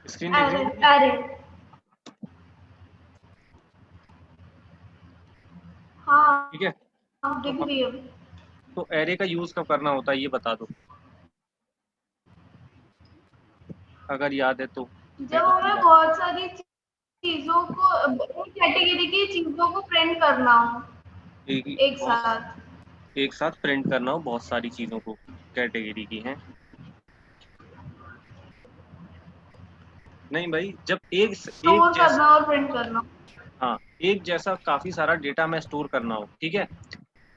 Screen दिख रही है? अरे हाँ ठीक है, दिख तो रही है। तो एरे का यूज कब करना होता है ये बता दो, अगर याद है तो। जब हमें बहुत सारी चीजों को, एक कैटेगरी की चीजों को प्रिंट करना हो एक साथ। एक साथ प्रिंट करना हो बहुत सारी चीजों को, कैटेगरी की है। नहीं भाई, जब एक स्टोर जैसा, करना और प्रिंट करना। हाँ, एक जैसा काफी सारा डेटा में स्टोर करना हो, ठीक है,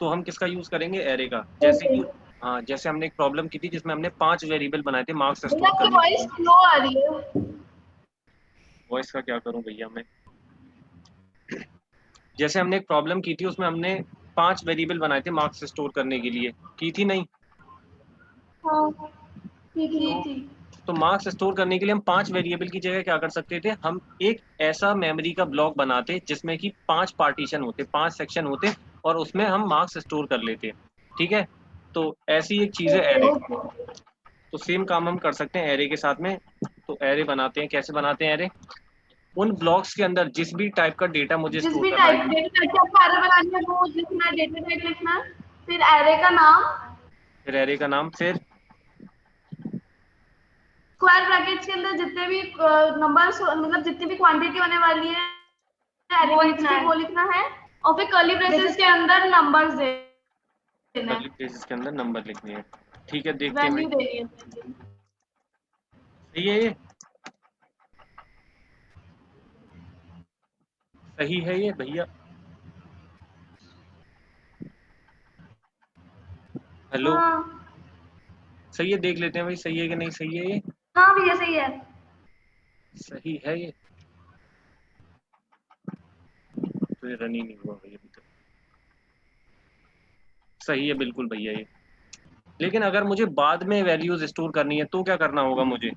तो हम किसका यूज करेंगे, एरे का। जैसे ओके। कि हाँ, जैसे हमने एक प्रॉब्लम की थी जिसमें हमने 5 वेरिएबल बनाए थे मार्क्स भैया स्टोर आपकी करने के वॉइस लिए। स्लो आ रही है। वॉइस का क्या करूं भैया मैं। जैसे हमने एक प्रॉब्लम की थी उसमें हमने 5 वेरिएबल बनाए थे मार्क्स स्टोर करने के लिए, की थी नहीं? हाँ ठीक तो थी। तो मार्क्स स्टोर करने के लिए हम 5 वेरिएबल की जगह क्या कर सकते थे, हम एक ऐसा मेमोरी का ब्लॉक बनाते जिसमें कि 5 पार्टीशन होते, 5 सेक्शन होते, और उसमें हम मार्क्स स्टोर कर लेते। ठीक है, तो ऐसी एक चीज है ओके एरे। ओके। तो सेम काम हम कर सकते हैं एरे के साथ में। तो एरे बनाते हैं, कैसे बनाते हैं एरे, उन ब्लॉक्स के अंदर जिस भी टाइप का डेटा मुझे जिस स्टोर भी करना टाइप है। डेटा टाइप का आपको एरे बनानी है वो लिखना है, डेटा टाइप लिखना है, फिर एरे का नाम, फिर एरे का नाम, फिर स्क्वायर ब्रैकेट्स के अंदर जितने भी नंबर्स, मतलब जितनी भी क्वांटिटी होने वाली है एलिमेंट्स की वो लिखना है, और फिर कर्ली ब्रेसेस के अंदर नंबर्स देना कर्ली है, ब्रेसेस के अंदर नंबर लिखने हैं। ठीक है, देखते हैं भाई। वैल्यू देनी है। सही है ये, सही है ये भैया? हेलो, हाँ सही है, देख लेते हैं भाई सही है कि नहीं सही है ये। हाँ भैया सही है। सही है ये, तो ये रन ही नहीं हुआ भाई अभी तक। सही है बिल्कुल भैया ये। लेकिन अगर मुझे बाद में वैल्यूज स्टोर करनी है तो क्या करना होगा मुझे।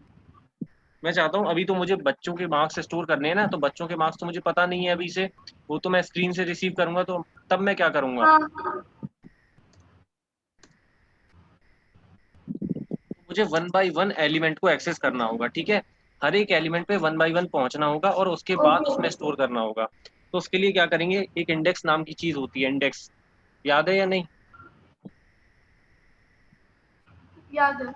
मैं चाहता हूँ, अभी तो मुझे बच्चों के मार्क्स स्टोर करने हैं ना, तो बच्चों के मार्क्स तो मुझे पता नहीं है अभी से, वो तो मैं स्क्रीन से रिसीव करूंगा, तो तब मैं क्या करूंगा, हाँ मुझे 1 बाई 1 एलिमेंट को एक्सेस करना होगा। ठीक है, हर एक एलिमेंट पे 1 बाई 1 पहुंचना होगा और उसके बाद ओके उसमें स्टोर करना होगा। तो उसके लिए क्या करेंगे, एक इंडेक्स नाम की चीज होती है, इंडेक्स, याद है या नहीं? याद है।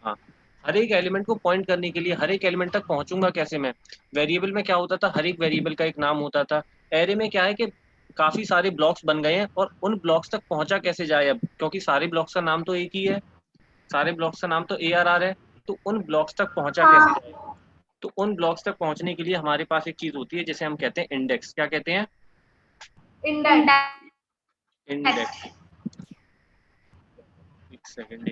हाँ, हर एक एलिमेंट को पॉइंट करने के लिए, हर एक एलिमेंट तक पहुंचूंगा कैसे मैं। वेरिएबल में क्या होता था, हर एक वेरिएबल का एक नाम होता था। एरे में क्या है कि काफी सारे ब्लॉक्स बन गए हैं, और उन ब्लॉक्स तक पहुंचा कैसे जाए अब, क्योंकि सारे ब्लॉक्स का नाम तो एक ही है, सारे ब्लॉक्स का नाम तो ARR है। तो उन ब्लॉक्स तक पहुंचा कैसे हाँ जाए, तो उन ब्लॉक्स तक पहुंचने के लिए हमारे पास एक चीज होती है जिसे हम कहते हैं इंडेक्स। क्या कहते हैं, इंडेक्स। इंडेक्स। एक सेकंड,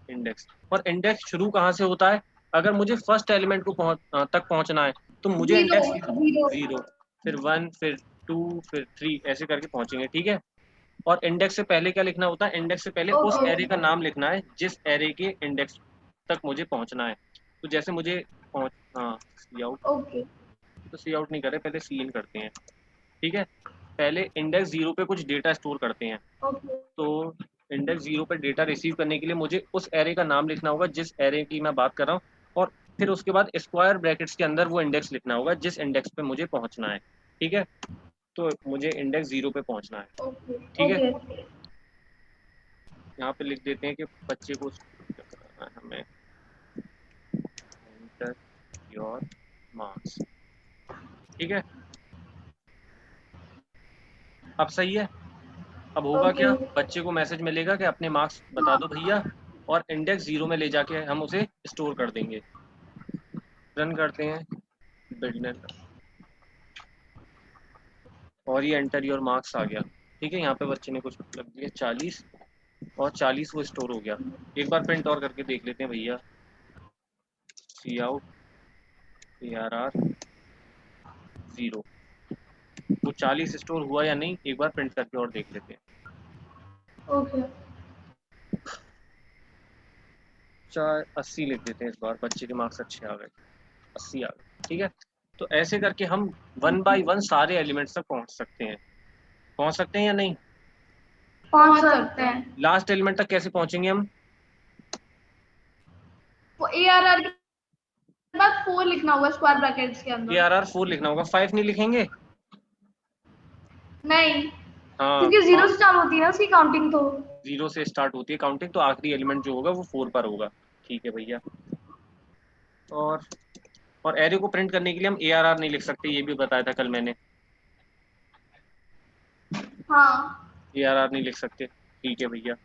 इंडेक्स। और इंडेक्स शुरू कहाँ से होता है, अगर मुझे फर्स्ट एलिमेंट को तक पहुंचना है तो मुझे जीरो इंडेक्स जीरो। 0, फिर 1, फिर 2, फिर 3 ऐसे करके पहुंचेंगे। ठीक है, और इंडेक्स से पहले क्या लिखना होता है, इंडेक्स से पहले उस ओके एरे का नाम लिखना है जिस एरे के इंडेक्स तक मुझे पहुंचना है। तो जैसे मुझे पहुंच, हाँ, सी आउट, ओके तो सी आउट नहीं कर रहे, पहले सी इन करते हैं। ठीक है, पहले इंडेक्स 0 पे कुछ डेटा स्टोर करते हैं। ओके तो इंडेक्स 0 पे डेटा रिसीव करने के लिए मुझे उस एरे का नाम लिखना होगा जिस एरे की मैं बात कर रहा हूँ, और फिर उसके बाद स्क्वायर ब्रैकेट्स के अंदर वो इंडेक्स लिखना होगा जिस इंडेक्स पे मुझे पहुंचना है। ठीक है, तो मुझे इंडेक्स 0 पे पहुंचना है। ओके ठीक है, ओके। यहाँ पे लिख देते हैं कि बच्चे को क्या कराना है हमें, एंटर योर मार्क्स। ठीक है, अब सही है। अब होगा ओके क्या, बच्चे को मैसेज मिलेगा कि अपने मार्क्स बता दो भैया, और इंडेक्स 0 में ले जाके हम उसे स्टोर कर देंगे। रन करते हैं, बिल्डर, और ये एंटर योर मार्क्स आ गया। ठीक है, यहाँ पे बच्चे ने कुछ लग दिया 40, और 40 वो स्टोर हो गया। एक बार प्रिंट और करके देख लेते हैं भैया, सी आउट ARR 0, वो 40 स्टोर हुआ या नहीं, एक बार प्रिंट करके और देख लेते हैं। ओके 80 लिख देते हैं, इस बार बच्चे के मार्क्स अच्छे आ गए, 80 आ गए। ठीक है, तो ऐसे करके हम 1 बाई 1 सारे एलिमेंट्स तक पहुंच सकते हैं या नहीं। पहुंच सकते हैं। लास्ट एलिमेंट तक कैसे पहुंचेंगे हम, वो ARR के बाद 4 लिखना होगा स्क्वायर ब्रैकेट्स के अंदर। ARR4 लिखना होगा, 5 नहीं लिखेंगे? नहीं, हाँ, क्योंकि 0 से चालू होती है ना उसकी काउंटिंग, तो 0 से स्टार्ट होती है काउंटिंग, तो आखिरी एलिमेंट जो होगा वो 4 पर होगा। ठीक है भैया। और एरे को प्रिंट करने के लिए हम ARR नहीं लिख सकते, ये भी बताया था कल मैंने। हाँ ARR नहीं लिख सकते। ठीक है भैया।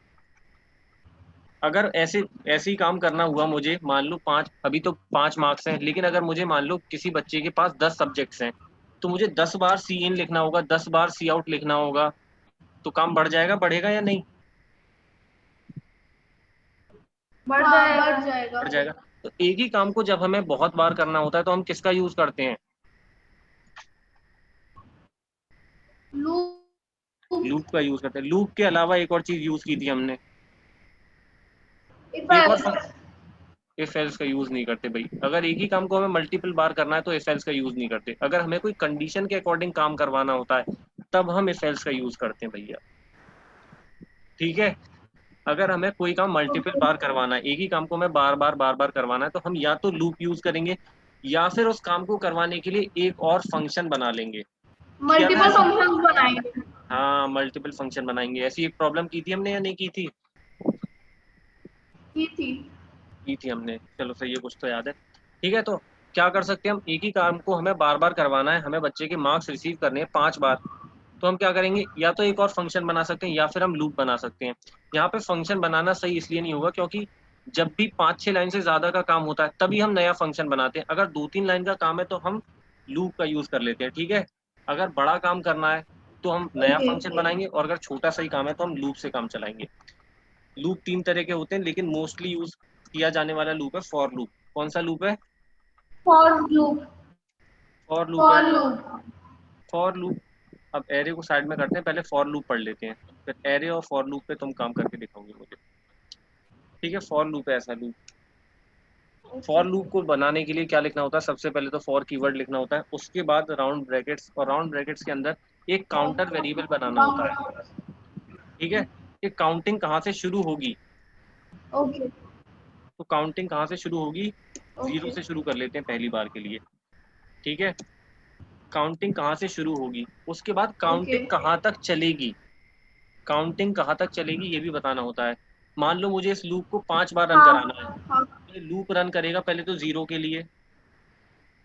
अगर ऐसे ही काम करना हुआ मुझे, मान लो 5, अभी तो 5 मार्क्स हैं, लेकिन अगर मुझे मान लो किसी बच्चे के पास 10 सब्जेक्ट्स हैं, तो मुझे 10 बार सी इन लिखना होगा, 10 बार सी आउट लिखना होगा, तो काम बढ़ जाएगा, बढ़ेगा या नहीं? बढ़ जाएगा, बढ़ जाएगा। बढ़ जाएगा। तो एक ही काम को जब हमें बहुत बार करना होता है तो हम किसका यूज करते हैं? लूप। लूप का यूज करते हैं। लूप के अलावा एक और चीज यूज की थी हमने, इफ एक और इफ एल्स का यूज नहीं करते भाई। अगर एक ही काम को हमें मल्टीपल बार करना है तो इफ एल्स का यूज नहीं करते। अगर हमें कोई कंडीशन के अकॉर्डिंग काम करवाना होता है तब हम इफ एल्स का यूज करते हैं भैया। ठीक है। अगर हमें कोई काम मल्टीपल बार करवाना है, एक ही काम को हमें बार बार करवाना है, तो हम या तो लूप यूज करेंगे या फिर उस काम को करवाने के लिए एक और फंक्शन बना लेंगे। किया था मल्टीपल ऐसा? फंक्शंस बनाएंगे। हाँ, मल्टीपल फंक्शन बनाएंगे। ऐसी एक प्रॉब्लम की थी हमने या नहीं की थी? थी। की थी हमने। चलो सही है, कुछ तो याद है। ठीक है, तो क्या कर सकते हैं हम? एक ही काम को हमें बार बार करवाना है, हमें बच्चे के मार्क्स रिसीव करने हैं 5 बार, तो हम क्या करेंगे? या तो एक और फंक्शन बना सकते हैं या फिर हम लूप बना सकते हैं। यहाँ पे फंक्शन बनाना सही इसलिए नहीं होगा क्योंकि जब भी 5-6 लाइन से ज्यादा का काम होता है तभी हम नया फंक्शन बनाते हैं। अगर 2-3 लाइन का काम है तो हम लूप का यूज कर लेते हैं। ठीक है। अगर बड़ा काम करना है तो हम नया फंक्शन बनाएंगे, और अगर छोटा सा ही काम है तो हम लूप से काम चलाएंगे। लूप 3 तरह के होते हैं, लेकिन मोस्टली यूज किया जाने वाला लूप है फॉर लूप। कौन सा लूप है? For loop. फॉर लूप है। For loop. For loop. अब एरे को साइड में करते हैं, पहले फॉर लूप पढ़ लेते हैं, फिर एरे और फॉर लूप पे तुम काम करके दिखाओगे मुझे। ठीक है। फॉर लूप है ऐसा लूप। फॉर लूप को बनाने के लिए क्या लिखना होता है? सबसे पहले तो फॉर कीवर्ड लिखना होता है, उसके बाद राउंड ब्रैकेट्स, और राउंड ब्रैकेट्स के अंदर एक काउंटर वेरिएबल बनाना होता है। ठीक है। ये काउंटिंग कहाँ से शुरू होगी? ओके। तो काउंटिंग कहाँ से शुरू होगी? 0 से शुरू कर लेते हैं पहली बार के लिए। ठीक है। काउंटिंग कहाँ से शुरू होगी, उसके बाद काउंटिंग कहाँ तक चलेगी, काउंटिंग कहाँ तक चलेगी ये भी बताना होता है। मान लो मुझे इस लूप को 5 बार रन कराना है, तो लूप रन करेगा पहले तो 0 के लिए,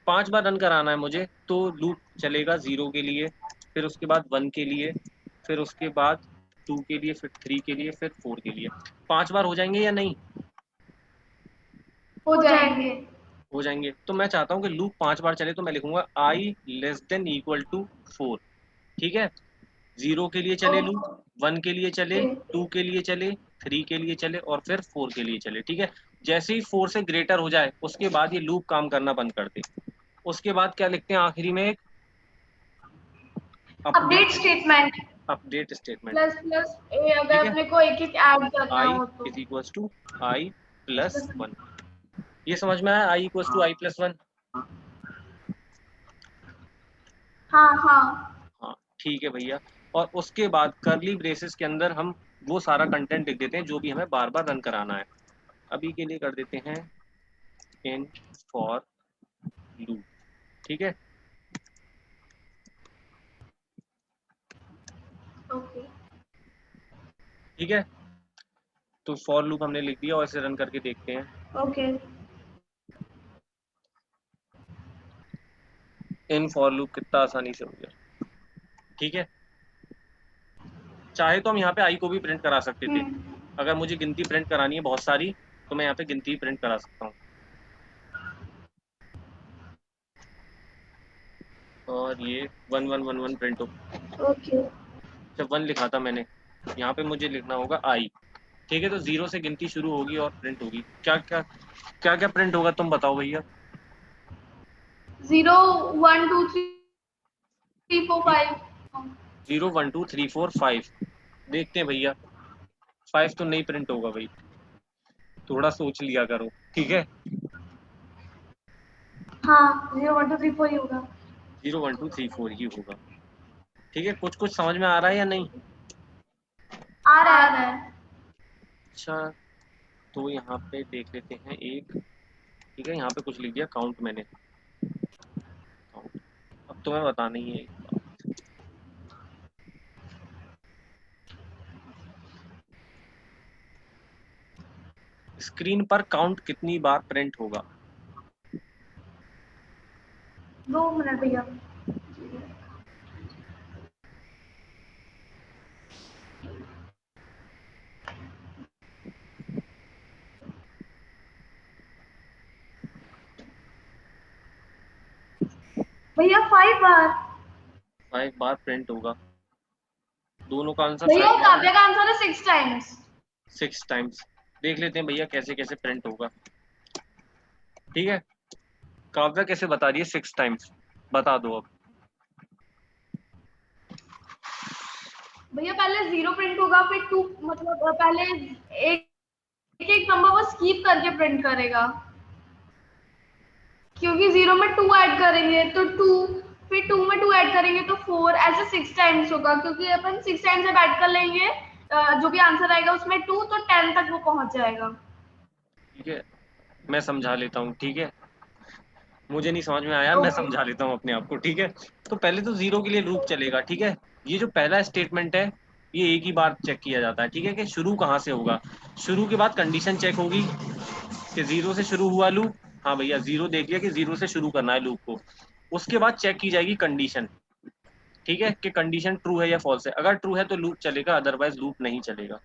5 बार रन कराना है मुझे तो लूप चलेगा 0 के लिए, फिर उसके बाद 1 के लिए, फिर उसके बाद 2 के लिए, फिर 3 के लिए, फिर 4 के लिए। 5 बार हो जाएंगे या नहीं? हो जाएंगे। हो जाएंगे। तो मैं चाहता हूँ कि लूप 5 बार चले, तो मैं लिखूंगा i less than equal to 4। ठीक है। 0 के लिए चले लूप, 1 के लिए चले, 2 के लिए चले, 3 के लिए चले, और फिर 4 के लिए चले। ठीक है। जैसे ही 4 से ग्रेटर हो जाए उसके बाद ये लूप काम करना बंद कर दे। उसके बाद क्या लिखते हैं आखिरी में? एक update statement. Update statement. Plus plus A, अगर ठीक है। अपने को एक एक ऐड करना i हो तो। Is equal to i plus 1। ये समझ में आया? i equal to i plus 1। हाँ हाँ। हाँ ठीक है भैया। और उसके बाद कर्ली ब्रेसेस के अंदर हम वो सारा कंटेंट लिख देते हैं जो भी हमें बार बार रन कराना है। अभी के लिए कर देते हैं इन फॉर लूप। ठीक है। ओके। ठीक है। तो फॉर लूप हमने लिख दिया और इसे रन करके देखते हैं। ओके। इन फॉर लूप कितना आसानी से हो गया। ठीक है। चाहे तो हम यहाँ पे आई को भी प्रिंट करा सकते थे। अगर मुझे गिनती प्रिंट करानी है बहुत सारी तो मैं यहाँ पे गिनती प्रिंट करा सकता हूँ। और ये 1111 प्रिंट हो। ओके। जब 1 लिखा था मैंने, यहाँ पे मुझे लिखना होगा आई। ठीक है। तो 0 से गिनती शुरू होगी और प्रिंट होगी। क्या प्रिंट होगा तुम बताओ भैया? 0 1 2 3 4 5। 0 1 2 3 4 5। देखते हैं भैया। 5 तो नहीं प्रिंट होगा भाई, थोड़ा सोच लिया करो। ठीक है। हाँ, 0 1 2 3 4 ही होगा। 0 1 2 3 4 ही होगा। ठीक है। कुछ कुछ समझ में आ रहा है या नहीं? आ रहा है। अच्छा, तो यहाँ पे देख लेते हैं एक। ठीक है। यहाँ पे कुछ लिख दिया काउंट मैंने। तुम्हें बताना ही है। स्क्रीन पर काउंट कितनी बार प्रिंट होगा? 2 मिनट भैया। भैया 5 बार। 5 बार प्रिंट होगा। दोनों का आंसर भैया 5 बार है। काव्या का आंसर है 6 टाइम्स। 6 टाइम्स। देख लेते हैं भैया कैसे कैसे प्रिंट होगा। ठीक है, काव्या कैसे बता रही है 6 टाइम्स, बता दो अब। भैया पहले 0 प्रिंट होगा, फिर 2, मतलब पहले एक एक नंबर वो स्कीप करके प्रिंट करेगा, क्योंकि 0 में 2 ऐड करेंगे तो 2, फिर 2 में 2 ऐड करेंगे तो 4, ऐसे 6 टाइम्स होगा, क्योंकि अपन 6 टाइम्स जब ऐड कर लेंगे जो भी आंसर आएगा उसमें 2, तो 10 तक वो पहुंच जाएगा। ठीक है, मैं समझा लेता हूँ। ठीक है, मुझे नहीं समझ में आया, मैं ओके। समझा लेता हूँ अपने आप को। ठीक है, तो पहले तो 0 के लिए लूप चलेगा। ठीक है, ये जो पहला स्टेटमेंट है ये एक ही बार चेक किया जाता है। ठीक है, कि शुरू कहाँ से होगा। शुरू के बाद कंडीशन चेक होगी कि 0 से शुरू हुआ लूप। हाँ भैया 0 देख लिया कि 0 से शुरू करना है लूप को। उसके बाद चेक की जाएगी कंडीशन। ठीक है, कि कंडीशन ट्रू है या फॉल्स है। अगर ट्रू है तो लूप चलेगा, अदरवाइज लूप नहीं चलेगा।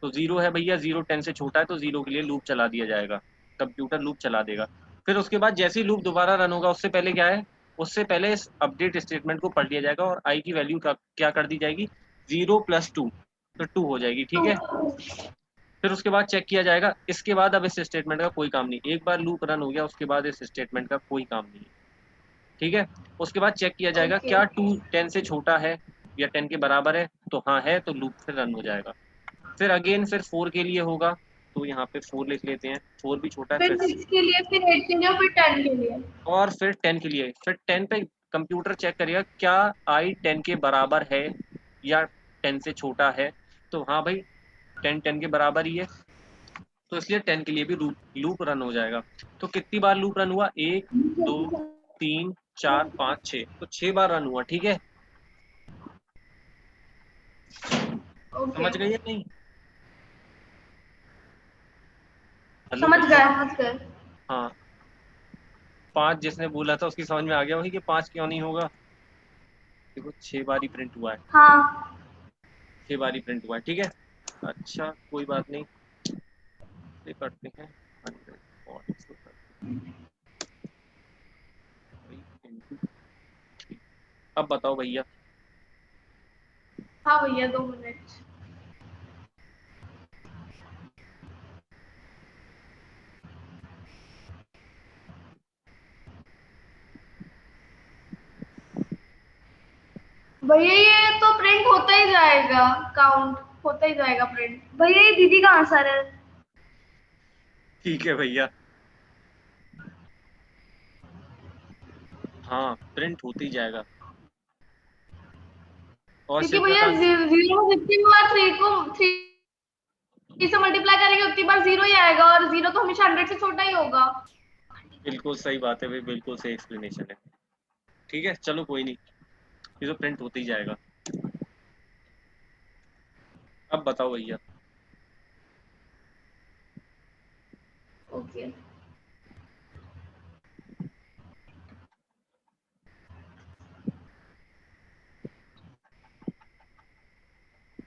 तो 0 है भैया, 0 10 से छोटा है तो 0 के लिए लूप चला दिया जाएगा, कंप्यूटर लूप चला देगा। फिर उसके बाद जैसे ही लूप दोबारा रन होगा उससे पहले क्या है, उससे पहले इस अपडेट स्टेटमेंट को पढ़ लिया जाएगा और आई की वैल्यू क्या कर दी जाएगी, 0 + 2, तो 2 हो जाएगी। ठीक है, फिर उसके बाद चेक किया जाएगा। इसके बाद अब इस स्टेटमेंट का कोई काम नहीं, एक बार लूप रन हो गया उसके बाद इस स्टेटमेंट का कोई काम नहीं है। ठीक है, उसके बाद चेक किया जाएगा ओके। क्या 2 10 से छोटा है या 10 के बराबर है, तो हाँ है, तो लूप फिर रन हो जाएगा। फिर अगेन फिर 4 के लिए होगा, तो यहाँ पे 4 लिख लेते हैं, 4 भी छोटा है फिर फिर। 6 के लिए, फिर 8 के लिए, और फिर 10 के लिए। और फिर 10 के लिए, फिर 10 पे कंप्यूटर चेक करेगा क्या आई 10 के बराबर है या 10 से छोटा है, तो हाँ भाई 10 10 के बराबर ही है, तो इसलिए 10 के लिए भी लूप रन हो जाएगा। तो कितनी बार लूप रन हुआ, 1 2 3 4 5 6, तो 6 बार रन हुआ। ठीक है, ओके, समझ गई है नहीं? हेलो समझ भैया। गए समझ गए। हाँ, 5 जिसने बोला था उसकी समझ में आ गया वही कि 5 क्यों नहीं होगा। देखो 6 बार ही प्रिंट हुआ है, हाँ 6 बार ही प्रिंट हुआ है। ठीक है, अच्छा कोई बात नहीं, ये करते हैं 100 और इसको करते हैं 3 × 3। अब बताओ भैया। हाँ भैया 2 मिनट। भैया ये तो प्रिंट होता ही जाएगा, काउंट होता ही जाएगा प्रिंट। भैया ये दीदी का आंसर है। ठीक है भैया, हाँ प्रिंट होते ही जाएगा। और क्योंकि शिल्पा भैया का 0 जितनी बार 3 से मल्टीप्लाई करेंगे उतनी बार 0 ही आएगा, और 0 तो हमेशा 100 से छोटा ही होगा। बिल्कुल सही बात है भाई, बिल्कुल सही एक्सप्लेनेशन है। ठीक है चलो कोई नहीं, ये तो प्रिंट होते ही जाएगा। अब बताओ भैया। ओके।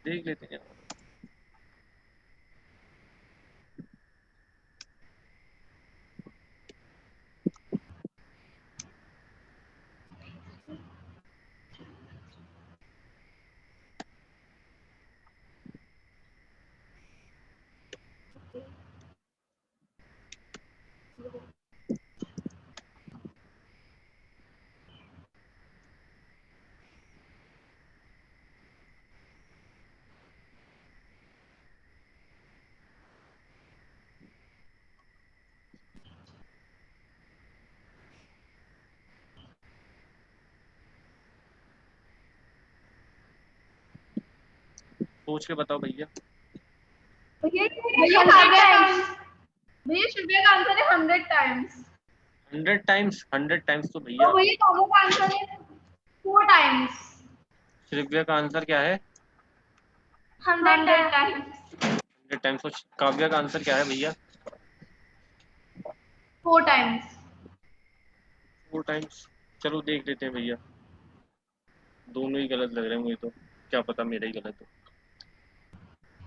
देख लेते हैं। सोच के बताओ भैया। भैया भैया शिव्या का आंसर है 100 टाइम्स। 100 टाइम्स, 100 टाइम्स तो भैया और भैया काव्या का आंसर है 4 टाइम्स। श्रिव्या का आंसर क्या है? 100 टाइम्स। 100 टाइम्स। और काव्या का आंसर क्या है भैया? 4 टाइम्स। 4 टाइम्स। चलो देख लेते हैं भैया, दोनों ही गलत लग रहे हैं मुझे तो, क्या पता मेरा ही गलत हो।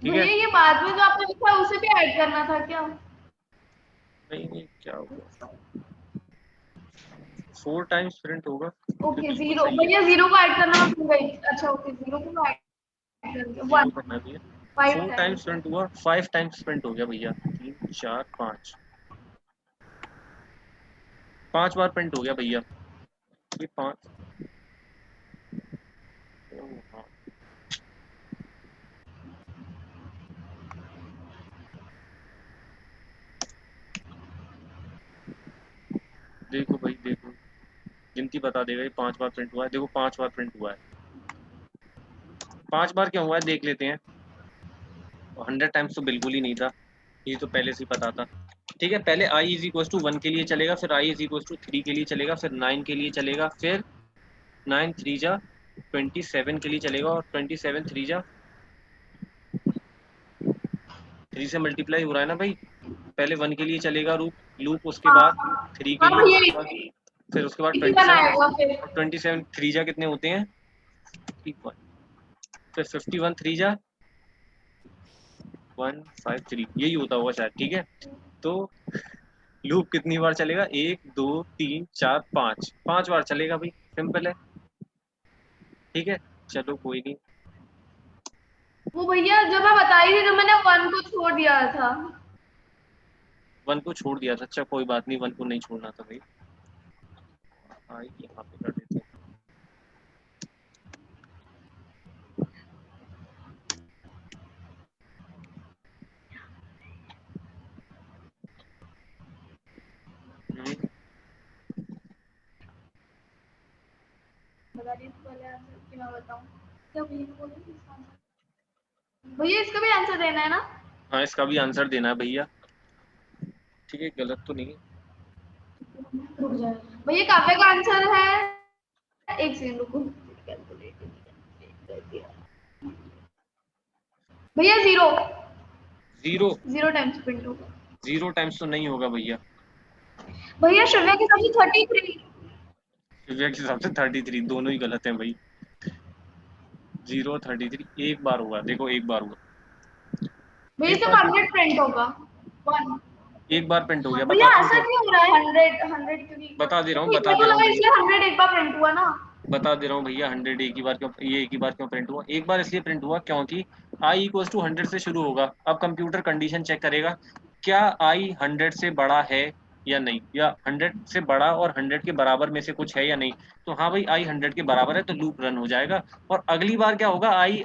ठीक है, भैया ये बाद में जो आपने लिखा है उसे भी ऐड करना था क्या? नहीं नहीं क्या हुआ, 4 टाइम्स प्रिंट होगा, फिर ओके बिल्कुल 0 सही है। भैया, 0 को ऐड करना मैं भूल गई। अच्छा ओके 0 को ऐड कर 0 1 करना भी है। 5 4 टाइम्स टाइम्स। प्रिंट हुआ, 5 टाइम्स प्रिंट हो गया भैया, 3 4 5, 5 बार प्रिंट हो गया भैया, ये 5। हाँ, देखो भाई देखो, गिनती बता देगा ये 5 बार प्रिंट हुआ है, देखो 5 बार प्रिंट हुआ है। 5 बार क्यों हुआ है देख लेते हैं। 100 टाइम्स तो बिल्कुल ही नहीं था, ये तो पहले से ही पता था। ठीक है, पहले i इज इक्वल टू 1 के लिए चलेगा, फिर i इज इक्वल टू 3 के लिए चलेगा, फिर 9 के लिए चलेगा, फिर 9 3 जा 27 के लिए चलेगा, और 27 3 जा 3 से मल्टीप्लाई हो रहा है ना भाई। पहले 1 के लिए चलेगा लूप उसके बाद हाँ 3 के हाँ लिए, भैया, फिर उसके बाद 81 27, आएगा फिर। और 27 3 जा कितने होते हैं, 51, फिर 51 3 जा 153, यही होता होगा शायद। ठीक है, तो लूप कितनी बार चलेगा, 1 2 3 4 5, 5 बार चलेगा भाई, सिंपल है। ठीक है, चलो कोई नहीं। वो भैया जो मैं बताई थी, जो मैंने 1 को छोड़ दिया था। 1 को छोड़ दिया था, अच्छा कोई बात नहीं, 1 को नहीं छोड़ना था भाई। यहाँ पे कर देते हैं। बता दी पहले आंसर कि मैं बताऊं क्या भैया बोले इसका आंसर? भैया इसका भी आंसर देना है ना? हाँ, इसका भी आंसर देना है भैया। ठीक है, गलत तो नहीं है। रुक जाए भैया, काव्य का आंसर है, एक सेकंड रुको, भैया 0। 0। 0 टाइम्स प्रिंट होगा। 0 टाइम्स तो नहीं होगा भैया। भैया श्रव्या के हिसाब से 33। दिव्या के हिसाब से 33, दोनों ही गलत हैं भाई। 0 33 एक बार हुआ, देखो एक बार हुआ, भैया एक सिर्फ बार 100 प्रिंट होगा। 1। एक बार प्रिंट हो गया, भैया बताता हूँ ऐसा क्यों। क्यों हो रहा है? 100 क्योंकि बता दे रहा हूँ, तो बता इतने दे को रहा हूँ लगा भैया, इसलिए 100 एक बार प्रिंट हुआ ना। बता दे रहा हूँ भैया, 100 एक ही बार क्यों, ये एक ही बार क्यों प्रिंट हुआ, एक बार इसलिए प्रिंट हुआ क्योंकि i इक्वल्स टू 100 से शुरू होगा। अब कंप्यूटर कंडीशन चेक करेगा, क्या i 100 से बड़ा है या नहीं, या 100 से बड़ा और 100 के बराबर में से कुछ है या नहीं। तो हाँ भाई, i 100 के बराबर है तो लूप रन हो जाएगा, और अगली बार क्या होगा, i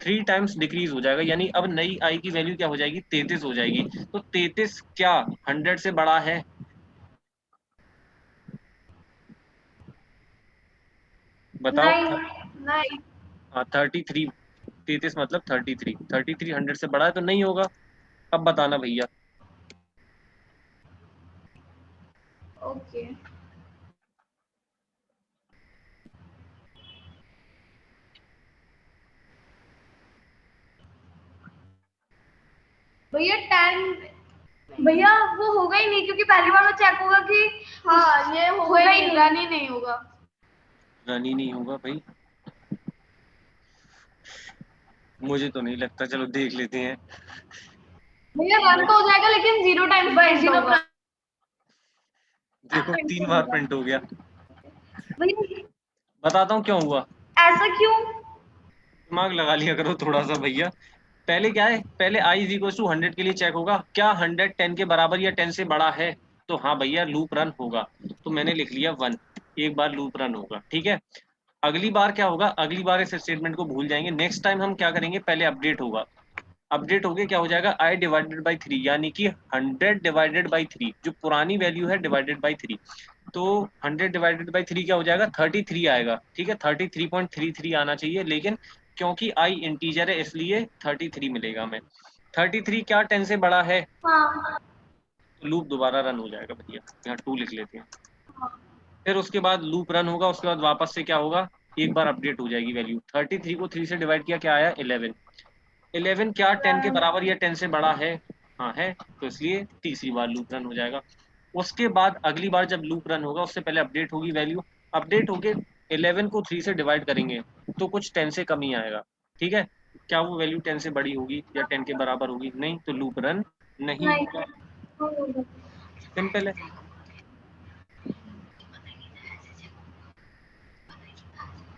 3 टाइम्स डिक्रीज हो जाएगा, यानी अब नई i की वैल्यू क्या हो जाएगी, 33 हो जाएगी। तो 33 क्या 100 से बड़ा है, बताओ। नहीं नहीं। हाँ 33, 33 मतलब 33, 33 100 से बड़ा है तो नहीं होगा। अब बताना भैया। ओके भैया 10। भैया वो होगा ही नहीं, क्योंकि पहली बार में चेक होगा कि हाँ ये होगा ही नहीं, रन ही नहीं होगा। रन ही नहीं होगा भाई, मुझे तो नहीं लगता, चलो देख लेते हैं। भैया रन तो हो जाएगा, लेकिन 0 टाइम्स प्रिंट होगा। देखो 3 बार प्रिंट हो गया, भैया बताता हूँ क्यों हुआ। ऐसा क्यों? दिमाग लगा लिया करो थोड़ा सा भैया। पहले क्या है, पहले i इज इक्वल टू 100 के लिए चेक होगा, क्या 100 10 के बराबर या 10 से बड़ा है। तो हाँ भैया, लूप रन होगा, तो मैंने लिख लिया 1, एक बार लूप रन होगा। ठीक है, अगली बार क्या होगा, अगली बार इस स्टेटमेंट को भूल जाएंगे, नेक्स्ट टाइम हम क्या करेंगे, पहले अपडेट होगा, अपडेट हो गया क्या हो जाएगा, i डिवाइडेड बाई 3, यानी कि 100 डिवाइडेड बाई 3, जो पुरानी वैल्यू है डिवाइडेड बाई 3। तो 100 डिवाइडेड बाई 3 क्या हो जाएगा, 33 आएगा। ठीक है, 33.33 आना चाहिए, लेकिन क्योंकि i इंटीजर है इसलिए 33 मिलेगा हमें। 33 क्या 10 से बड़ा है, हाँ तो लूप दोबारा रन हो जाएगा भैया। यहाँ 2 लिख लेते हैं। हाँ फिर उसके बाद लूप रन होगा, उसके बाद वापस से क्या होगा, एक बार अपडेट हो जाएगी वैल्यू। 33 को 3 से डिवाइड किया, क्या आया 11। 11 क्या 10 के बराबर या 10 से बड़ा है? हाँ है, तो इसलिए तीसरी बार लूप रन हो जाएगा। उसके बाद अगली बार जब लूप रन होगा उससे पहले अपडेट होगी वैल्यू, अपडेट होके 11 को 3 से डिवाइड करेंगे तो कुछ 10 से कम ही आएगा। ठीक है, क्या वो वैल्यू 10 से बड़ी होगी या 10 के बराबर होगी? नहीं, तो लूप रन नहीं नहीं। होगा। सिंपल है।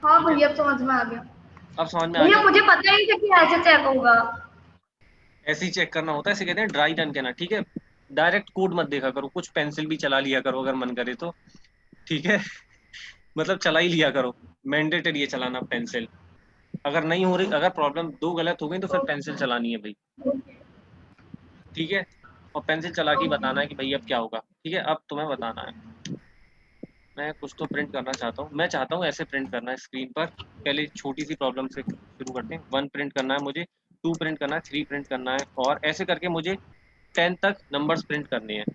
हाँ ठीक है, भैया अब समझ में आ गया। अब समझ में आ भैया गया। मुझे पता ही था कि ऐसे चेक होगा। ऐसे ही चेक करना होता है, इसे कहते हैं ड्राई रन कहना। ठीक है, डायरेक्ट कोड मत देखा करो, कुछ पेंसिल भी चला लिया करो अगर मन करे तो। ठीक है, मतलब चला ही लिया करो, मैंडेटरी है चलाना पेंसिल। अगर नहीं हो रही, अगर प्रॉब्लम दो गलत हो गई तो फिर पेंसिल चलानी है भाई। ठीक है, और पेंसिल चला के ही बताना है कि भाई अब क्या होगा। ठीक है, अब तुम्हें बताना है। मैं कुछ तो प्रिंट करना चाहता हूँ, मैं चाहता हूँ ऐसे प्रिंट करना है स्क्रीन पर। पहले छोटी सी प्रॉब्लम से शुरू करते हैं। 1 प्रिंट करना है मुझे, 2 प्रिंट करना है, 3 प्रिंट करना है, और ऐसे करके मुझे 10 तक नंबर्स प्रिंट करने हैं।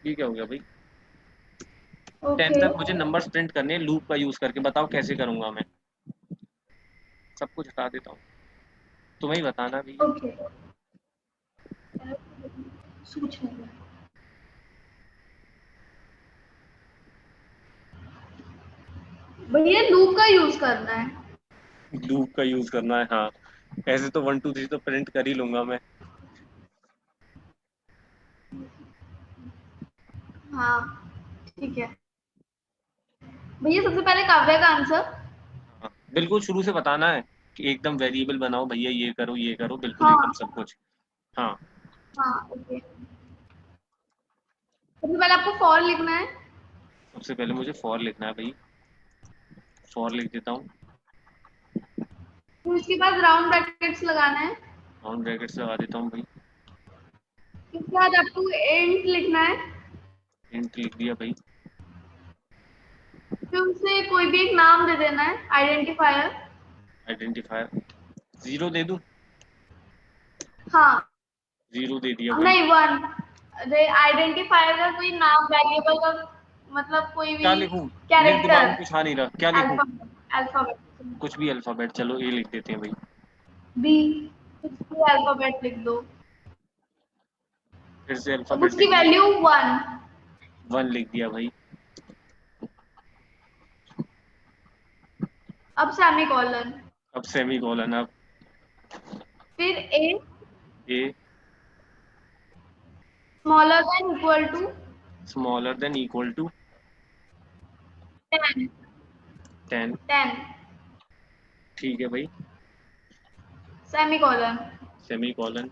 ये क्या हो गया भाई? 10 ओके तक मुझे नंबर्स प्रिंट करने हैं लूप का यूज करके। बताओ कैसे करूंगा मैं? सब कुछ हटा देता हूँ, तुम्हें ही बताना भैया। ओके। सोच रही हूँ। भैया लूप का यूज करना है। लूप का यूज करना है, हाँ। ऐसे तो 1 2 3 तो प्रिंट कर ही लूंगा मैं। हाँ ठीक है। भैया सबसे पहले काव्या का आंसर। हाँ, बिल्कुल शुरू से बताना है कि एकदम वेरिएबल बनाओ भैया, ये करो, बिल्कुल एकदम हाँ सब कुछ। हाँ, हाँ ओके। सबसे पहले आपको फॉर लिखना है। सबसे पहले मुझे फॉर लिखना है भाई। फॉर लिख देता हूँ। फिर उसके बाद राउंड ब्रैकेट्स लगाना है। राउंड ब्रैकेट्स लगा देता हूँ भाई। उसके बाद आपको एंड लिखना है। इंट लिख दिया भाई। फिर उसे कोई भी एक नाम दे देना है, आइडेंटिफायर। आइडेंटिफायर, जीरो दे दूँ? हाँ जीरो दे दिया भाई। नहीं वन। अरे आइडेंटिफायर का कोई नाम वेरिएबल का मतलब कोई क्या भी लिखूं? मेरे दिमाग में कैरेक्टर। कुछ आ नहीं रहा, क्या लिखूं? Alphabet alphabet. कुछ भी अल्फाबेट, चलो ए लिख देते हैं भाई। बी। कुछ भी अल्फाबेट लिख दो। फिर से अब अल्फाबेट उसकी लिख दिया। Value one. 1 लिख दिया भाई। अब सेमी कॉलन। अब सेमी कॉलन। अब फिर a a smaller than equal to smaller than equal to 10। 10। 10 ठीक है भाई। Semicolon. Semicolon.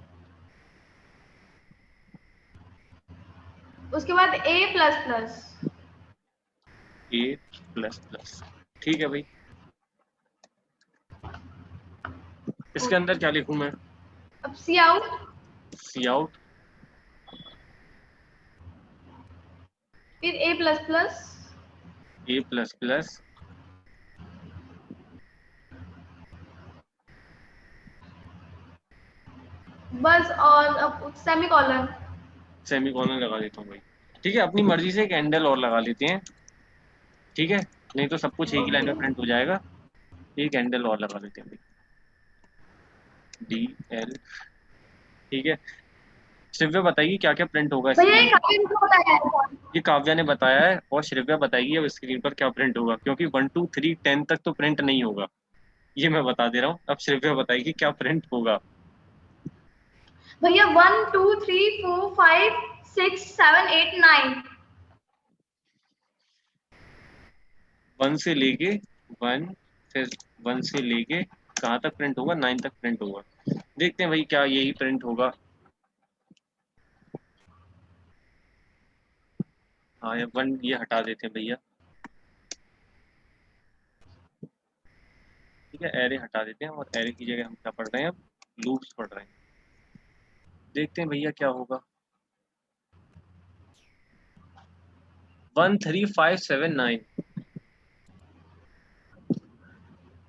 उसके बाद a plus plus. A plus plus. ठीक है भाई। इसके अंदर क्या लिखूं मैं? अब सी आउट। सी आउट। फिर ए plus plus. A plus plus. बस और अब सेमी कॉलन। सेमी कॉलन लगा देता हूँ भाई। ठीक है, अपनी मर्जी से एक हैंडल और लगा लेते हैं। ठीक है, नहीं तो सब कुछ एक ही लाइन ओके में प्रिंट हो जाएगा। एक हैंडल और लगा लेते हैं भाई। D L. ठीक है, श्रिव्या बताइए क्या क्या प्रिंट होगा भैया स्क्रीन ये पर। काफी इनको बताया था। ये काव्या ने बताया है, और श्रिव्या बताएगी अब स्क्रीन पर क्या प्रिंट होगा, क्योंकि 1 2 3 10 तक तो प्रिंट नहीं होगा। ये मैं बता दे रहा हूँ, अब श्रिव्या बताएगी क्या प्रिंट होगा। भैया 1 2 3 4 5 6 7 8 9। 1 से लेके 1, फिर 1 से लेके कहाँ तक प्रिंट होगा? 9 तक प्रिंट होगा। देखते हैं भाई क्या यही प्रिंट होगा। हाँ, ये 1 ये हटा देते हैं भैया। ठीक है, एरे हटा देते हैं, और एरे की जगह हम क्या पढ़ रहे हैं अब? लूप्स पढ़ रहे हैं। देखते हैं भैया क्या होगा। 1 3 5 7 9,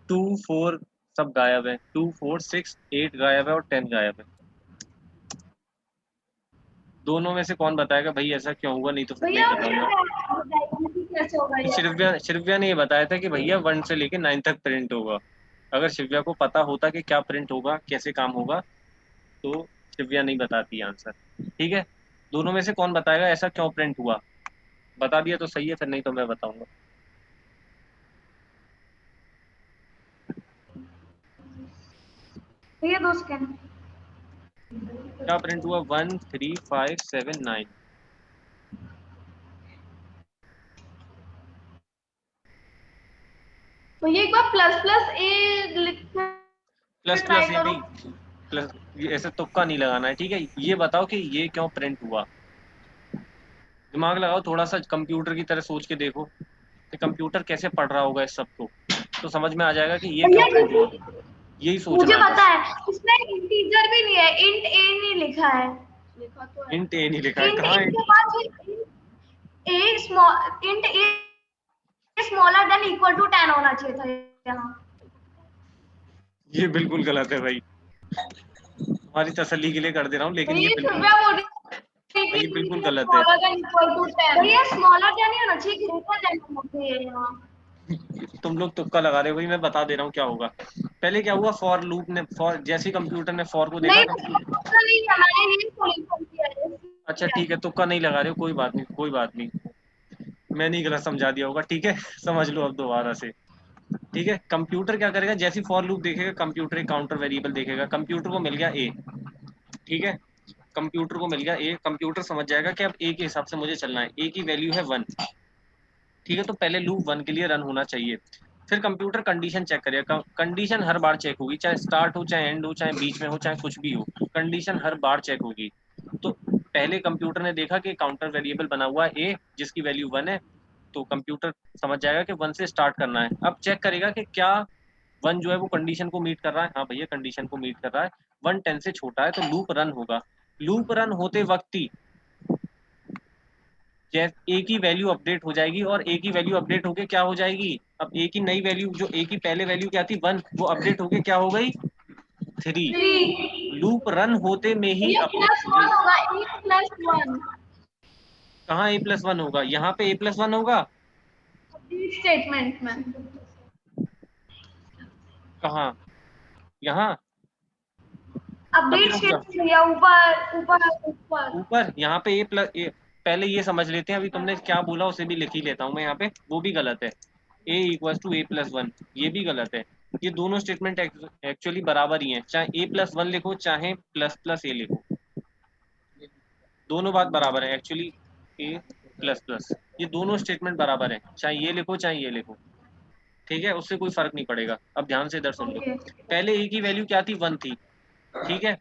2 4 सब गायब है, 2 4 6 8 गायब है, और 10 गायब है। दोनों में से कौन बताएगा भाई ऐसा क्यों हुआ, नहीं तो फिर मैं भैया ही बताऊंगा। कैसे होगा ये? शिव्या ने ये बताया था कि भैया 1 से लेके 9 तक प्रिंट होगा। अगर शिव्या को पता होता कि क्या प्रिंट होगा, कैसे काम होगा, तो शिव्या नहीं बताती आंसर। ठीक है, दोनों में से कौन बताएगा ऐसा क्यों प्रिंट हुआ? बता दिया तो सही है, फिर नहीं तो मैं बताऊंगा। भैया 2 सेकंड। क्या प्रिंट हुआ? 1 3 5 7 9। भैया एक बार प्लस प्लस ए लिखना प्लस ट्राई प्लस ए करो। नहीं, प्लस ये ऐसे तुक्का नहीं लगाना है। ठीक है, ये बताओ कि ये क्यों प्रिंट हुआ। दिमाग लगाओ थोड़ा सा, कंप्यूटर की तरह सोच के देखो कि कंप्यूटर कैसे पढ़ रहा होगा इस सब को, तो समझ में आ जाएगा कि ये क्यों भैया प्रिंट हुआ। यही सोचना मुझे है पता बस। है, इसमें इंटीजर भी नहीं है, इंट ए नहीं लिखा है। लिखा तो है। इंट ए नहीं लिखा है, इंट कहाँ ए इंट? के बाद a small, int a smaller than equal to 10 होना चाहिए था यहाँ। ये बिल्कुल गलत है भाई, तुम्हारी तसल्ली के लिए कर दे रहा हूँ, लेकिन ये भैया बिल्कुल, कृपया बोल भाई ये बिल्कुल गलत है। Smaller than equal to 10। भैया स्मॉलर देन नहीं होना चाहिए, ग्रेटर देन होना चाहिए यहाँ। तुम लोग तुक्का लगा रहे हो भाई, मैं बता दे रहा हूँ क्या होगा। पहले क्या हुआ, फॉर लूप ने, फॉर जैसे कंप्यूटर ने फॉर को देखा नहीं कंप्यूटर। नहीं है, मैंने यही सॉल्यूशन किया अच्छा है। ठीक है, तुक्का नहीं लगा रहे हो, कोई बात नहीं, कोई बात नहीं, मैंने ही गलत समझा दिया होगा। ठीक है, समझ लो अब दोबारा से। ठीक है, कंप्यूटर क्या करेगा, जैसी फॉर लूप देखेगा कंप्यूटर एक काउंटर वेरिएबल देखेगा। कंप्यूटर को मिल गया ए, ठीक है, कंप्यूटर को मिल गया ए, कंप्यूटर समझ जाएगा कि अब ए के हिसाब से मुझे चलना है, ए की वैल्यू है 1। ठीक है, तो पहले लूप 1 के लिए रन होना चाहिए। फिर कंप्यूटर कंडीशन चेक करेगा, कंडीशन हर बार चेक होगी, चाहे स्टार्ट हो, चाहे एंड हो, चाहे बीच में हो, चाहे कुछ भी हो, कंडीशन हर बार चेक होगी। तो पहले कंप्यूटर ने देखा कि काउंटर वेरिएबल बना हुआ है ए, जिसकी वैल्यू 1 है, तो कंप्यूटर समझ जाएगा कि 1 से स्टार्ट करना है। अब चेक करेगा कि क्या 1 जो है वो कंडीशन को मीट कर रहा है। हाँ भैया कंडीशन को मीट कर रहा है, 1 10 से छोटा है, तो लूप रन होगा। लूप रन होते वक्त ही ए की वैल्यू अपडेट हो जाएगी, और ए की वैल्यू अपडेट होके क्या हो जाएगी, अब ए की नई वैल्यू, जो ए की पहले वैल्यू क्या थी 1, वो अपडेट होके क्या हो गई 3। 3। लूप रन होते में ही भैया अपडेट प्लस हो 1 जाएगी। होगा, ए प्लस 1 कहाँ a+1 होगा, यहाँ पे a+1 होगा। स्टेटमेंट में। कहाँ, यहाँ। अभी अपडेट रुक जाओ, स्टेटमेंट भैया ऊपर ऊपर ऊपर। ऊपर यहाँ पे पहले ये समझ लेते हैं, अभी तुमने क्या बोला उसे भी लिख ही लेता हूँ मैं यहाँ पे, वो भी गलत है। a=a+1 ये भी गलत है। ये दोनों स्टेटमेंट एक्चुअली बराबर ही हैं, चाहे a+1 लिखो चाहे प्लस प्लस ए लिखो, दोनों बात बराबर है एक्चुअली। a++, ये दोनों स्टेटमेंट बराबर है, चाहे ये लिखो चाहे ये लिखो। ठीक है, उससे कोई फर्क नहीं पड़ेगा। अब ध्यान से इधर सुन लो, ओके। पहले ए की वैल्यू क्या थी, 1 थी। ठीक है,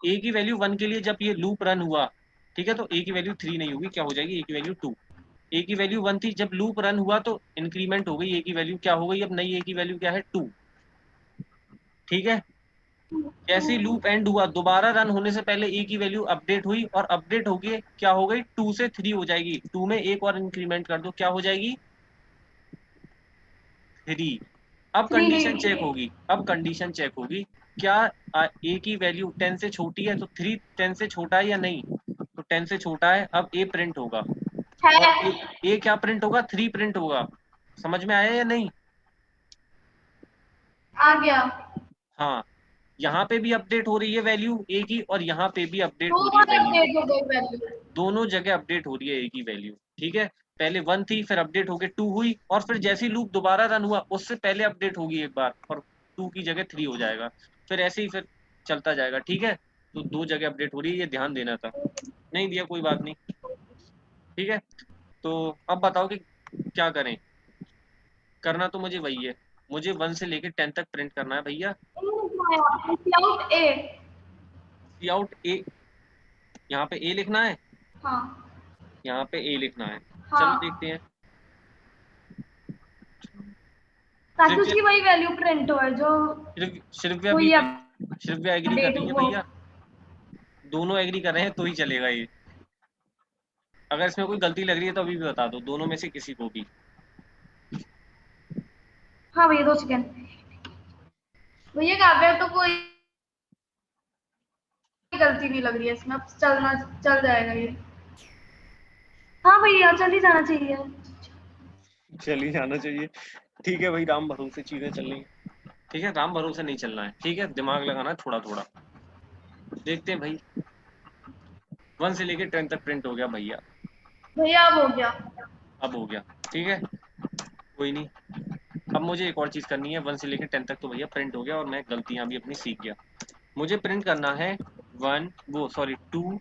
ए की वैल्यू 1 के लिए जब ये लूप रन हुआ, ठीक है, तो ए की वैल्यू 3 नहीं होगी, क्या हो जाएगी, ए की वैल्यू 2। ए की वैल्यू 1 थी, जब लूप रन हुआ तो इंक्रीमेंट हो गई, ए की वैल्यू क्या हो गई, अब नई ए की वैल्यू क्या है 2। ठीक है, जैसे लूप एंड हुआ, दोबारा रन होने से पहले ए की वैल्यू अपडेट हुई, और अपडेट होगी क्या हो गई, 2 से 3 हो जाएगी, 2 में एक और इंक्रीमेंट कर दो, क्या हो जाएगी 3। अब कंडीशन चेक 3 होगी, अब कंडीशन चेक होगी, क्या ए की वैल्यू 10 से छोटी है, तो 3 10 से छोटा है या नहीं, तो 10 से छोटा है, अब ए प्रिंट होगा। और है। ए क्या प्रिंट होगा, 3 प्रिंट होगा। समझ में आया या नहीं? आ गया। हाँ, यहाँ पे भी अपडेट हो रही है वैल्यू ए की, और यहाँ पे भी अपडेट दो हो रही है बार वैल्यू, अपडेट हो गई वैल्यू। दोनों जगह अपडेट हो रही है ए की वैल्यू। ठीक है, पहले 1 थी, फिर अपडेट होके 2 हुई, और फिर जैसे ही लूप दोबारा रन हुआ उससे पहले अपडेट होगी एक बार, और 2 की जगह 3 हो जाएगा, फिर ऐसे ही फिर चलता जाएगा। ठीक है, तो 2 जगह अपडेट हो रही है, ये ध्यान देना था, नहीं दिया कोई बात नहीं। ठीक है, तो अब बताओ कि क्या करें, करना तो मुझे वही है, मुझे 1 से लेके 10 तक प्रिंट करना है भैया। आउट ए। सी आउट ए, यहाँ पे ए लिखना है, हाँ यहाँ पे ए लिखना है, चलो हाँ, देखते हैं। ताकि श्रिव्या, उसकी वही वैल्यू प्रिंट हो जो श्रिव्या भी, कोई श्रिव्या एग्री कर अपडेट रही है हो। भैया, दोनों एग्री कर रहे हैं तो ही चलेगा ये। अगर इसमें कोई गलती लग रही है तो अभी भी बता दो, दोनों में से किसी को भी। हाँ भैया 2 सेकंड। भैया काव्या तो कोई गलती नहीं लग रही है इसमें, अब चल जाएगा ये। हाँ भैया चल ही जाना चाहिए। चल ही जाना चाहिए। ठीक है भाई, राम भरोसे चीजें चल रही हैं। ठीक है, राम भरोसे नहीं चलना है, ठीक है, दिमाग लगाना है थोड़ा थोड़ा। देखते हैं भाई, 1 से लेके 10 तक प्रिंट हो गया भैया। भैया अब हो गया। अब हो गया, ठीक है, कोई नहीं। अब मुझे एक और चीज करनी है, 1 से लेके 10 तक तो भैया प्रिंट हो गया और मैं गलतियां भी अपनी सीख गया। मुझे प्रिंट करना है 1, वो सॉरी 2,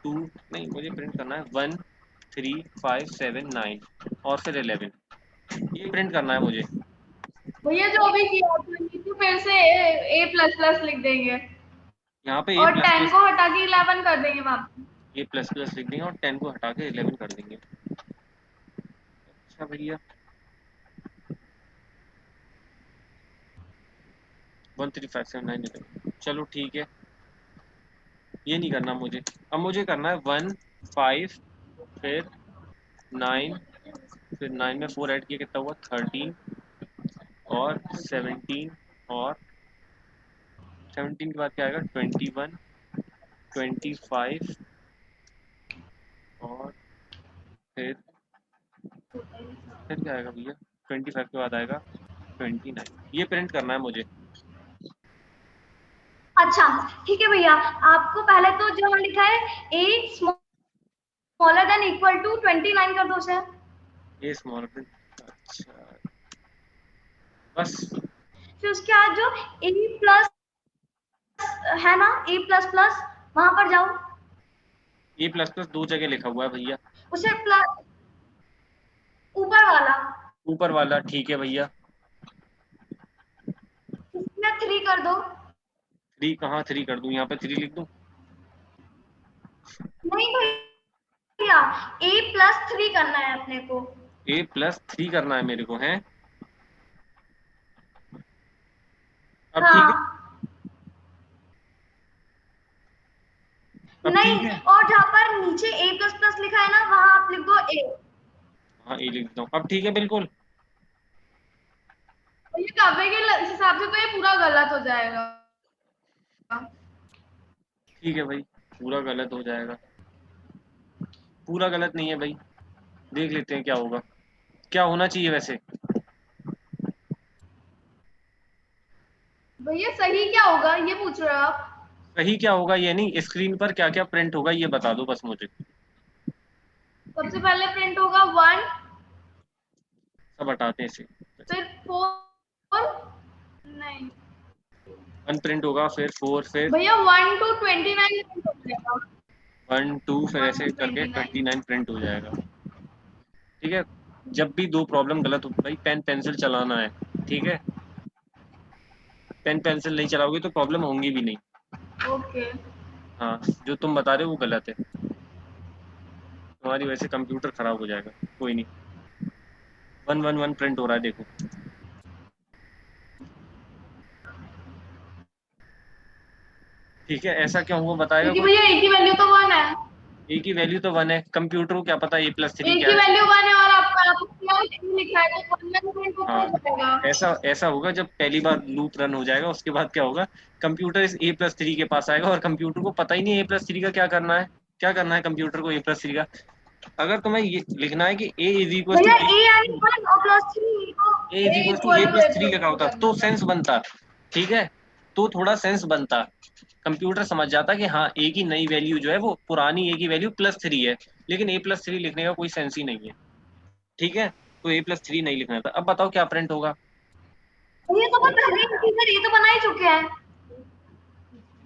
नहीं, मुझे प्रिंट करना है 1, 3, 5, 7, 9 और फिर 11, ये प्रिंट करना है मुझे। भैया जो भी किया तो फिर से ए प्लस प्लस लिख देंगे यहाँ पे ए और प्लस 10 प्लस, को हटा के 11 कर देंगे वहां पे। ए प्लस प्लस लिख देंगे और 10 को हटा के 11 कर देंगे। अच्छा भैया, 1, 3, 5, 7, 9, 11, चलो ठीक है, ये नहीं करना मुझे। अब मुझे करना है 1, 5, फिर 9, फिर 9 में 4 ऐड किया कितना हुआ 13 और 17 और 17 के बाद क्या आएगा 21, 25 और फिर क्या आएगा भैया 25 के बाद आएगा 29, ये प्रिंट करना है मुझे। अच्छा ठीक है भैया, आपको पहले तो जो लिखा है ए स्मॉलर देन इक्वल टू 29 कर दो उसे। ए स्मॉल प्रिंट, अच्छा बस। फिर उसके बाद जो ए प्लस है ना, ए प्लस प्लस, वहां पर जाओ। ए प्लस प्लस 2 जगह लिखा हुआ है भैया। उसे प्लस ऊपर वाला, ऊपर वाला ठीक है भैया। इसमें 3 कर दो। 3 कहाँ 3 कर दूं, यहाँ पे 3 लिख दूं? नहीं भैया, ए प्लस 3 करना है अपने को। ए प्लस 3 करना है मेरे को, है अब ठीक है। हाँ अब ठीक नहीं, है, और जहाँ पर नीचे ए प्लस प्लस लिखा है ना, वहां आप लिख दो ए। हाँ ए लिख देता हूँ, अब ठीक है बिल्कुल। ये काव्य के हिसाब से तो ये पूरा गलत हो जाएगा। ठीक है भाई, पूरा गलत हो जाएगा, पूरा गलत नहीं है भाई, देख लेते हैं क्या होगा, क्या होना चाहिए वैसे। भैया सही क्या होगा ये पूछ रहे हो आप? सही क्या होगा ये नहीं, स्क्रीन पर क्या क्या प्रिंट होगा ये बता दो बस मुझे। सबसे पहले प्रिंट होगा 1, सब हटाते हैं इसे। फिर 4, नहीं 1 प्रिंट होगा, फिर 4, फिर भैया 1 to 29 प्रिंट हो जाएगा। 1, 2, फिर 1 ऐसे to करके 29। 29 प्रिंट हो जाएगा। ठीक है, जब भी 2 प्रॉब्लम गलत हो भाई पेन पेंसिल चलाना है, ठीक है, पेन पेंसिल नहीं चलाओगे तो प्रॉब्लम होंगी भी नहीं। ओके। हाँ, जो तुम बता रहे हो वो गलत है, तुम्हारी वजह से कंप्यूटर खराब हो जाएगा। कोई नहीं, 1, 1, 1 प्रिंट हो रहा है देखो। ठीक है, ऐसा क्यों हुआ बताएगा क्योंकि कोई? भैया ए की वैल्यू तो 1 है। ए की वैल्यू तो 1 है, कंप्यूटर को क्या पता ए प्लस 3 ए क्या की है। वैल्यू 1 है और आपका लिखा है तो 1 में प्रिंट होता हाँ, ही जाएगा। ऐसा ऐसा होगा जब पहली बार लूप रन हो जाएगा, उसके बाद क्या होगा, कंप्यूटर इस ए प्लस 3 के पास आएगा और कंप्यूटर को पता ही नहीं ए प्लस 3 का क्या करना है, क्या करना है कंप्यूटर को ए प्लस 3 का। अगर तुम्हें ये लिखना है कि ए इज इक्वल टू भैया ए यानी 1 और प्लस 3 तो a is a equal to a equal to plus a 3 plus लिखा 3 होता तो करना है। सेंस बनता। ठीक है, तो थोड़ा सेंस बनता, कंप्यूटर समझ जाता कि हाँ ए की नई वैल्यू जो है वो पुरानी ए की वैल्यू +3 है, लेकिन ए प्लस 3 लिखने का कोई सेंस ही नहीं है। ठीक है, तो ए प्लस 3 नहीं लिखना था। अब बताओ क्या प्रिंट होगा। ये तो मैं पहले इंटीजर ये तो बना ही चुके हैं।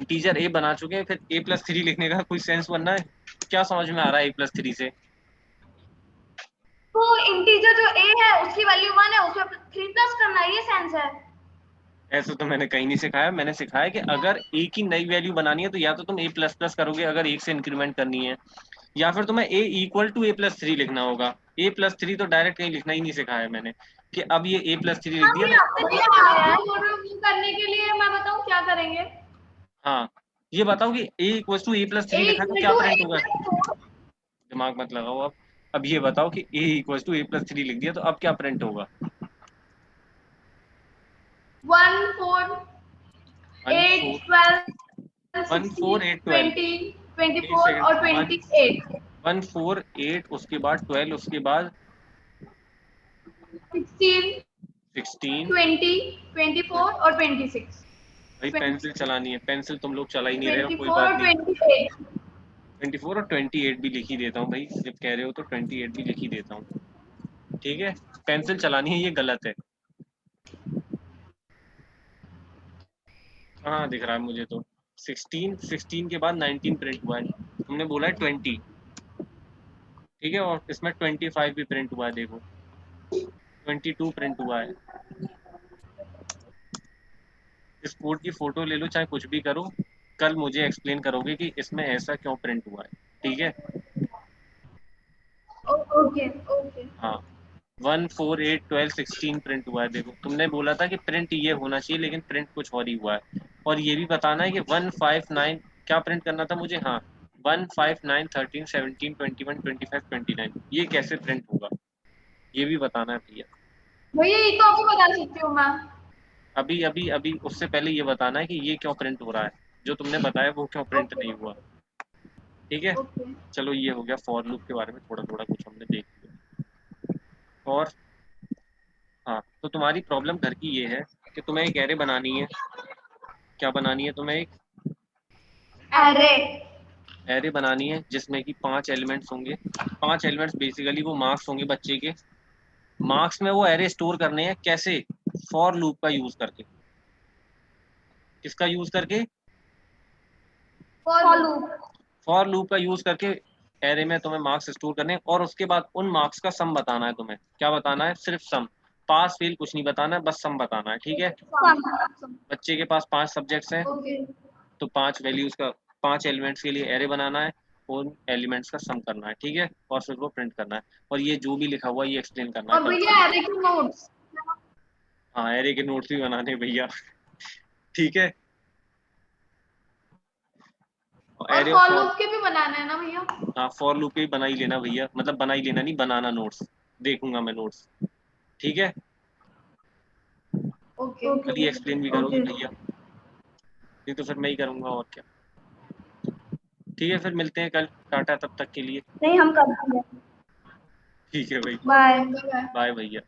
इंटीजर ए बना चुके हैं, फिर ए प्लस 3 लिखने का कोई सेंस बनना है? क्या समझ में आ रहा है ए प्लस 3 से? तो इंटीजर जो ए है उसकी वैल्यू 1 है, उसमें 3 प्लस करना है, ये सेंस है। ऐसा तो मैंने कहीं नहीं सिखाया, मैंने सिखाया कि अगर ए की नई वैल्यू बनानी है तो या तो तुम ए प्लस प्लस करोगे अगर 1 से इंक्रीमेंट करनी है, या फिर तुम्हें ए इक्वल टू ए प्लस 3 लिखना होगा। ए प्लस 3 तो डायरेक्ट कहीं लिखना ही नहीं सिखाया मैंने, कि अब ये ए प्लस 3 लिख हाँ दिया भैया तो। आपने दिया है वो करने के लिए मैं बताऊं क्या करेंगे। हाँ, ये बताओ कि ए equal to A plus a 3 लिखा है तो इक्वल क्या टू ए प्रिंट होगा। प्लस 4, दिमाग मत लगाओ अब ये बताओ कि ए इक्वल टू ए प्लस 3 लिख दिया तो अब क्या प्रिंट होगा। 1, 4, 1, 8, 4, 12, 14, 8, 12 20, 24 सेकंड, और 28, 1, 4, 8, उसके बाद 12, उसके बाद 16, 16। 20, 24 और 26, भाई पेंसिल चलानी है, पेंसिल तुम लोग चला ही नहीं रहे हो, कोई 24 बात और नहीं। 28। 24 और 28 भी लिख ही देता हूँ भाई, जब कह रहे हो तो 28 भी लिख ही देता हूँ। ठीक है, पेंसिल चलानी है, ये गलत है। हाँ दिख रहा है मुझे तो। 16 के बाद 19 प्रिंट हुआ है, तुमने बोला है 20। ठीक है, और इसमें 25 भी प्रिंट हुआ है, देखो 22 प्रिंट हुआ है। इस कोड की फोटो ले लो, चाहे कुछ भी करो, कल मुझे एक्सप्लेन करोगे कि इसमें ऐसा क्यों प्रिंट हुआ है। ठीक है। Okay okay. हाँ, 1, 4, 8, 12, 16 प्रिंट हुआ है, देखो तुमने बोला था कि प्रिंट ये होना चाहिए, लेकिन प्रिंट कुछ और ही हुआ है। और ये भी बताना है कि 1, 5, 9 क्या प्रिंट करना था मुझे। हाँ, 1, 5, 9, 13, 17, 21, 25, 29 ये कैसे प्रिंट होगा, ये भी बताना है भैया। भैया ये तो आपको बता सकती हूँ मैं। अभी अभी अभी उससे पहले ये बताना है कि ये क्यों प्रिंट हो रहा है, जो तुमने बताया वो क्यों प्रिंट ओके नहीं हुआ। ठीक है। ओके। चलो ये हो गया फॉर लूप के बारे में, थोड़ा थोड़ा कुछ हमने देख लिया। और हाँ, तो तुम्हारी प्रॉब्लम घर की ये है कि तुम्हें एक एरे बनानी है। क्या बनानी है तुम्हें? एक अरे एरे बनानी है जिसमें कि 5 एलिमेंट्स होंगे। 5 एलिमेंट्स बेसिकली वो मार्क्स होंगे बच्चे के। मार्क्स में वो एरे स्टोर करने हैं कैसे? फॉर लूप का यूज करके। किसका यूज करके? For loop. फॉर लूप का यूज करके एरे में तुम्हें मार्क्स स्टोर करने हैं, और उसके बाद उन मार्क्स का सम बताना है तुम्हें। क्या बताना है? सिर्फ सम। पास फेल कुछ नहीं बताना है, बस सम बताना है। ठीक है। बच्चे के पास 5 सब्जेक्ट्स हैं, ओके। तो 5 वैल्यूज का 5 एलिमेंट्स के लिए एरे बनाना है, उन एलिमेंट्स का सम करना है। ठीक है, और फिर वो प्रिंट करना है। और ये जो भी लिखा हुआ है ये एक्सप्लेन करना है और कल भैया सामने। अरे के नोट्स। हाँ, एरे के नोट्स भी बनाने हैं भैया। ठीक है। और एरे और फॉर फॉर, लूप के भी बनाने हैं ना भैया? हाँ फॉर लूप के भी बना ही लेना भैया, मतलब बना ही लेना नहीं, बनाना नोट्स। देखूंगा मैं नोट्स। ठीक है, ओके कल ही एक्सप्लेन भी करोगे ओके। भैया, नहीं तो फिर मैं ही करूंगा और क्या। ठीक है, फिर मिलते हैं कल। टाटा तब तक के लिए। नहीं हम कर देंगे। ठीक है भाई। बाय। बाय भैया।